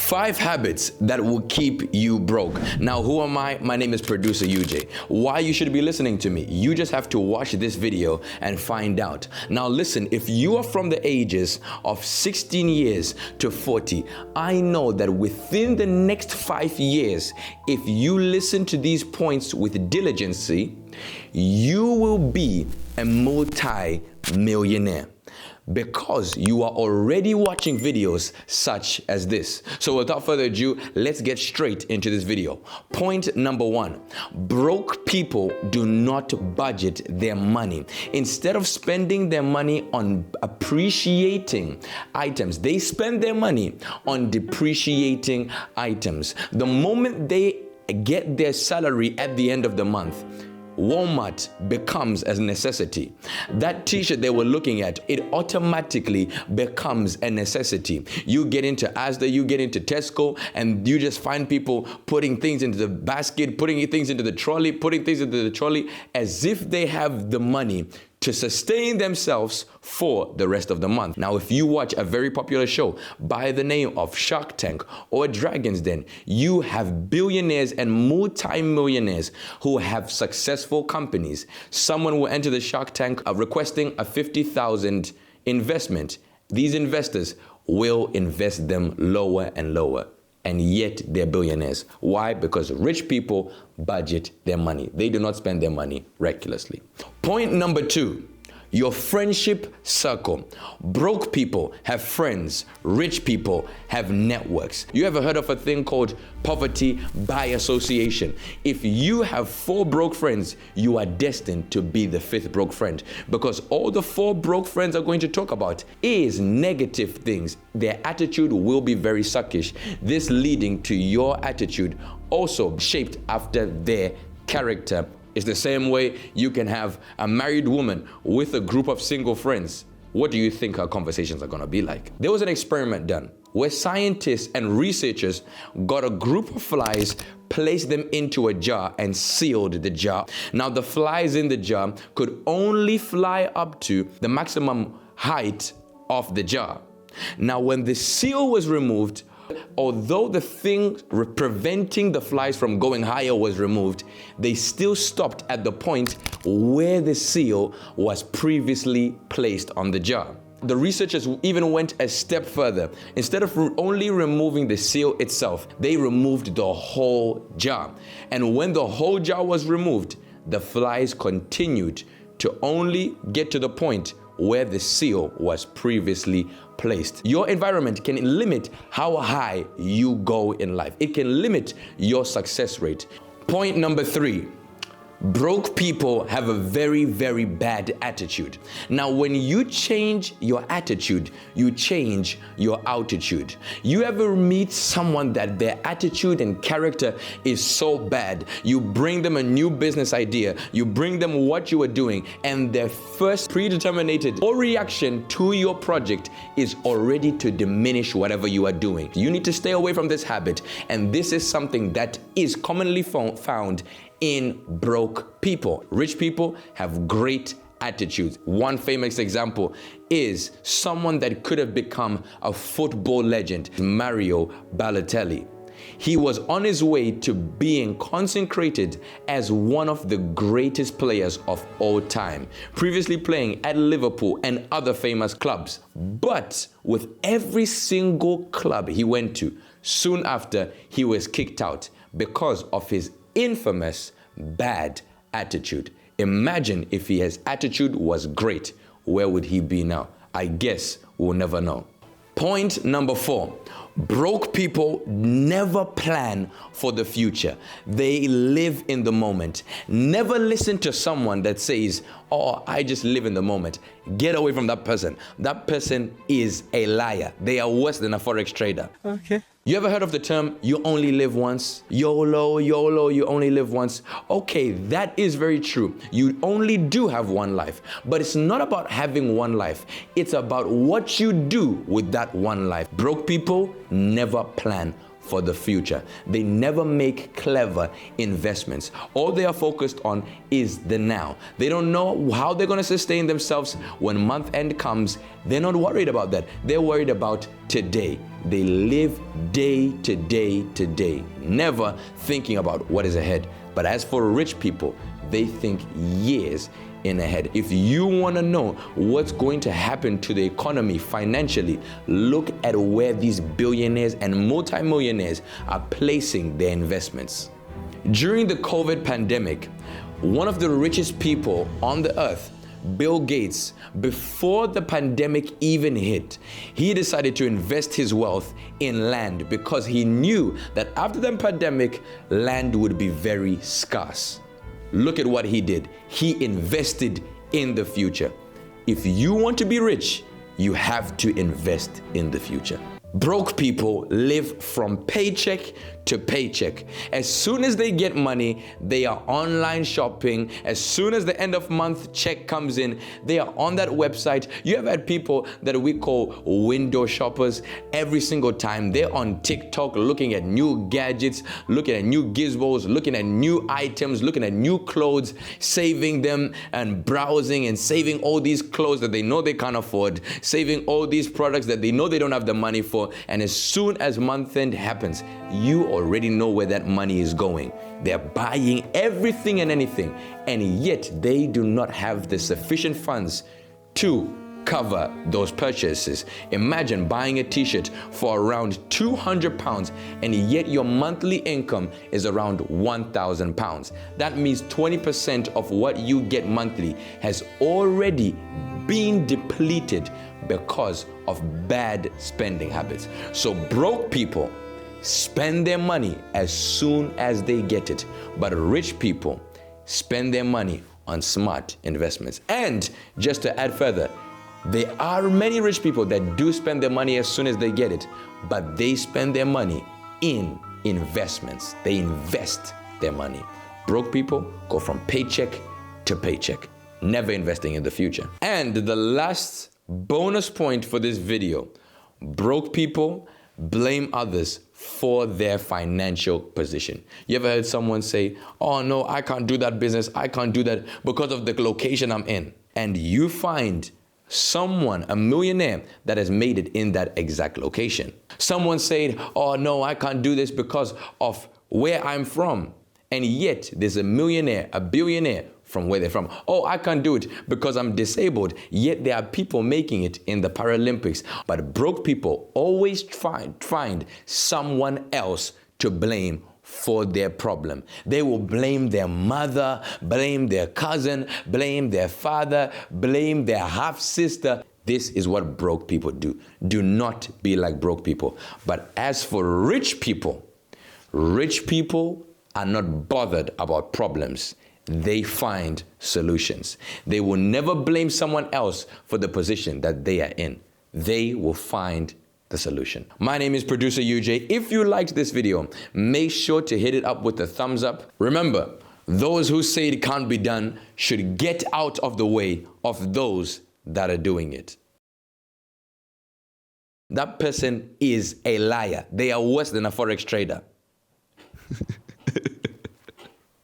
5 habits that will keep you broke. Now, who am I? My name is Producer UJ. Why you should be listening to me? You just have to watch this video and find out. Now, listen, if you are from the ages of 16 years to 40, I know that within the next 5 years, if you listen to these points with diligence, you will be a multi-millionaire, because you are already watching videos such as this. So without further ado, let's get straight into this video. Point number 1, broke people do not budget their money. Instead of spending their money on appreciating items, they spend their money on depreciating items. The moment they get their salary at the end of the month, Walmart becomes a necessity. That t-shirt they were looking at, it automatically becomes a necessity. You get into Asda, you get into Tesco, and you just find people putting things into the basket, putting things into the trolley, putting things into the trolley, as if they have the money to sustain themselves for the rest of the month. Now, if you watch a very popular show by the name of Shark Tank or Dragon's Den, you have billionaires and multi-millionaires who have successful companies. Someone will enter the Shark Tank requesting a 50,000 investment. These investors will invest them lower and lower, and yet they're billionaires. Why? Because rich people budget their money. They do not spend their money recklessly. Point number 2, your friendship circle. Broke people have friends. Rich people have networks. You ever heard of a thing called poverty by association? If you have 4 broke friends, you are destined to be the 5th broke friend, because all the 4 broke friends are going to talk about is negative things. Their attitude will be very suckish. This leading to your attitude also shaped after their character. It's the same way you can have a married woman with a group of single friends. What do you think her conversations are going to be like? There was an experiment done where scientists and researchers got a group of flies, placed them into a jar, and sealed the jar. Now, the flies in the jar could only fly up to the maximum height of the jar. Now, when the seal was removed, although the thing preventing the flies from going higher was removed, they still stopped at the point where the seal was previously placed on the jar. The researchers even went a step further. Instead of only removing the seal itself, they removed the whole jar. And when the whole jar was removed, the flies continued to only get to the point where the seal was previously placed. Your environment can limit how high you go in life. It can limit your success rate. Point number 3, broke people have a very, very bad attitude. Now, when you change your attitude, you change your altitude. You ever meet someone that their attitude and character is so bad, you bring them a new business idea, you bring them what you are doing, and their first predetermined or reaction to your project is already to diminish whatever you are doing. You need to stay away from this habit, and this is something that is commonly found in broke people. Rich people have great attitudes. One famous example is someone that could have become a football legend, Mario Balotelli. He was on his way to being consecrated as one of the greatest players of all time, previously playing at Liverpool and other famous clubs. But with every single club he went to, soon after he was kicked out because of his infamous bad attitude. Imagine if his attitude was great, where would he be now? I guess we'll never know. Point number 4, broke people never plan for the future. They live in the moment. Never listen to someone that says, "Oh, I just live in the moment." Get away from that person. That person is a liar. They are worse than a forex trader. Okay. You ever heard of the term, you only live once? YOLO, YOLO, you only live once. Okay, that is very true. You only do have one life, but it's not about having one life. It's about what you do with that one life. Broke people never plan for the future. They never make clever investments. All they are focused on is the now. They don't know how they're going to sustain themselves when month end comes. They're not worried about that. They're worried about today. They live day to day to day, never thinking about what is ahead. But as for rich people, they think years in ahead. If you want to know what's going to happen to the economy financially, look at where these billionaires and multimillionaires are placing their investments. During the COVID pandemic, one of the richest people on the earth, Bill Gates, before the pandemic even hit, he decided to invest his wealth in land because he knew that after the pandemic, land would be very scarce. Look at what he did. He invested in the future. If you want to be rich, you have to invest in the future. Broke people live from paycheck to paycheck. As soon as they get money, they are online shopping. As soon as the end of month check comes in, they are on that website. You have had people that we call window shoppers. Every single time they're on TikTok looking at new gadgets, looking at new gizmos, looking at new items, looking at new clothes, saving them and browsing and saving all these clothes that they know they can't afford, saving all these products that they know they don't have the money for. And as soon as month end happens, you already know where that money is going. They're buying everything and anything, and yet they do not have the sufficient funds to cover those purchases. Imagine buying a t-shirt for around 200 pounds, and yet your monthly income is around 1,000 pounds. That means 20% of what you get monthly has already been depleted because of bad spending habits. So broke people spend their money as soon as they get it, but rich people spend their money on smart investments. And just to add further, there are many rich people that do spend their money as soon as they get it, but they spend their money in investments. They invest their money. Broke people go from paycheck to paycheck, never investing in the future. And the last bonus point for this video, broke people blame others for their financial position. You ever heard someone say, oh no, I can't do that business, I can't do that because of the location I'm in. And you find someone, a millionaire, that has made it in that exact location. Someone said, oh no, I can't do this because of where I'm from. And yet there's a millionaire, a billionaire from where they're from. Oh, I can't do it because I'm disabled. Yet there are people making it in the Paralympics. But broke people always find someone else to blame for their problem. They will blame their mother, blame their cousin, blame their father, blame their half-sister. This is what broke people do. Do not be like broke people. But as for rich people are not bothered about problems. They find solutions. They will never blame someone else for the position that they are in. They will find the solution. My name is Producer UJ. If you liked this video, make sure to hit it up with a thumbs up. Remember, those who say it can't be done should get out of the way of those that are doing it. That person is a liar. They are worse than a forex trader.